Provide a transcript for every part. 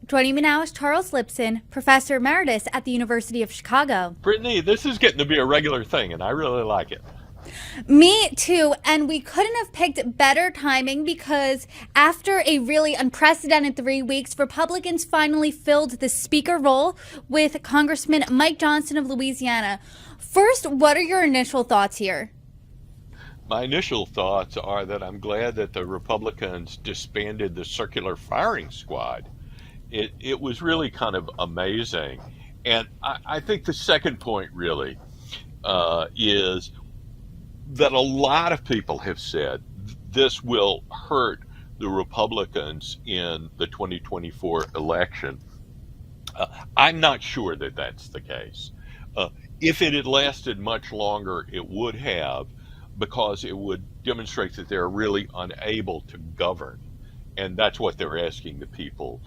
Joining me now is Charles Lipson, Professor Emeritus at the University of Chicago. Brittany, this is getting to be a regular thing, and I really like it. Me too, and we couldn't have picked better timing because after a really unprecedented 3 weeks, Republicans finally filled the speaker role with Congressman Mike Johnson of Louisiana. First, what are your initial thoughts here? My initial thoughts are that I'm glad that the Republicans disbanded the circular firing squad. It was really kind of amazing. And I think the second point really is that a lot of people have said this will hurt the Republicans in the 2024 election. I'm not sure that that's the case. If it had lasted much longer, it would have, because it would demonstrate that they're really unable to govern. And that's what they're asking the people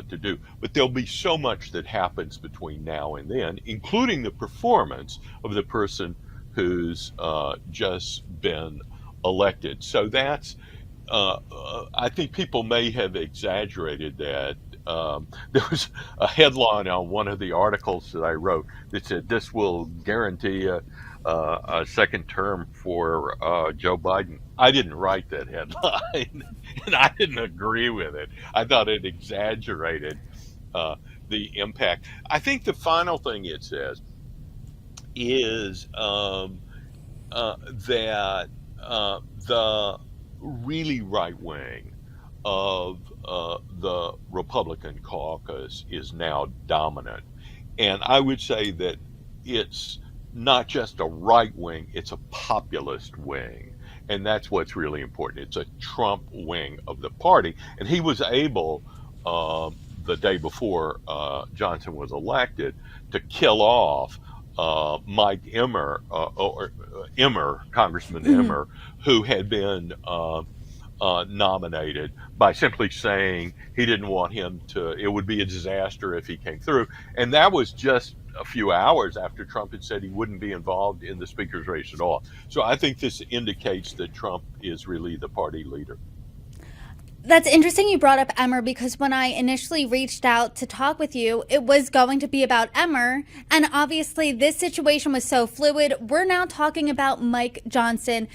to do. But there'll be so much that happens between now and then, including the performance of the person who's just been elected. So that's, I think people may have exaggerated that. There was a headline on one of the articles that I wrote that said this will guarantee a second term for Joe Biden. I didn't write that headline, and I didn't agree with it. I thought it exaggerated the impact. I think the final thing it says is that the really right wing of the Republican caucus is now dominant. And I would say that it's not just a right wing, it's a populist wing. And that's what's really important. It's a Trump wing of the party. And he was able, the day before Johnson was elected, to kill off Mike Emmer, Congressman Emmer, who had been nominated, by simply saying he didn't want him to, it would be a disaster if he came through. And that was just a few hours after Trump had said he wouldn't be involved in the speaker's race at all. So I think this indicates that Trump is really the party leader. That's interesting you brought up Emmer because when I initially reached out to talk with you, it was going to be about Emmer. And obviously, this situation was so fluid. We're now talking about Mike Johnson.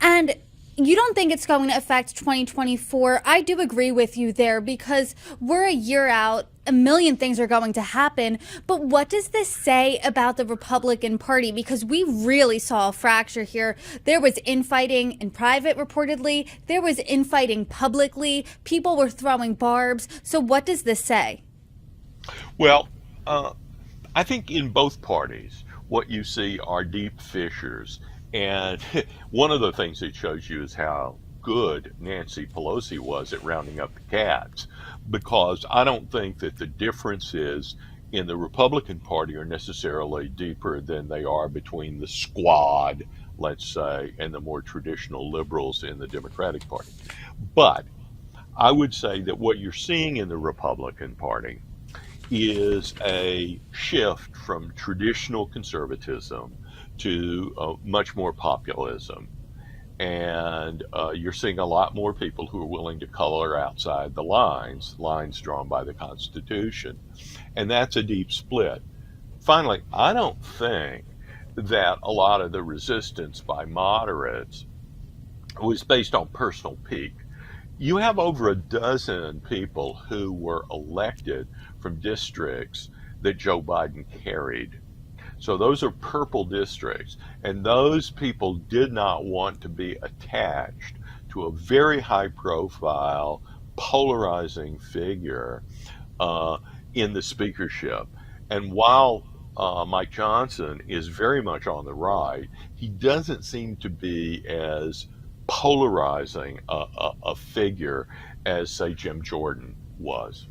And you don't think it's going to affect 2024. I do agree with you there because we're a year out. A million things are going to happen. But what does this say about the Republican Party? Because we really saw a fracture here. There was infighting in private, reportedly. There was infighting publicly. People were throwing barbs. So what does this say? Well, I think in both parties, what you see are deep fissures. And one of the things it shows you is how good Nancy Pelosi was at rounding up the cats, because I don't think that the differences in the Republican Party are necessarily deeper than they are between the squad, let's say, and the more traditional liberals in the Democratic Party. But I would say that what you're seeing in the Republican Party is a shift from traditional conservatism to much more populism. And you're seeing a lot more people who are willing to color outside the lines drawn by the Constitution. And that's a deep split. Finally, I don't think that a lot of the resistance by moderates was based on personal pique. You have over a dozen people who were elected from districts that Joe Biden carried. So those are purple districts, and those people did not want to be attached to a very high profile, polarizing figure in the speakership. And while Mike Johnson is very much on the right, he doesn't seem to be as polarizing a figure as, say, Jim Jordan was.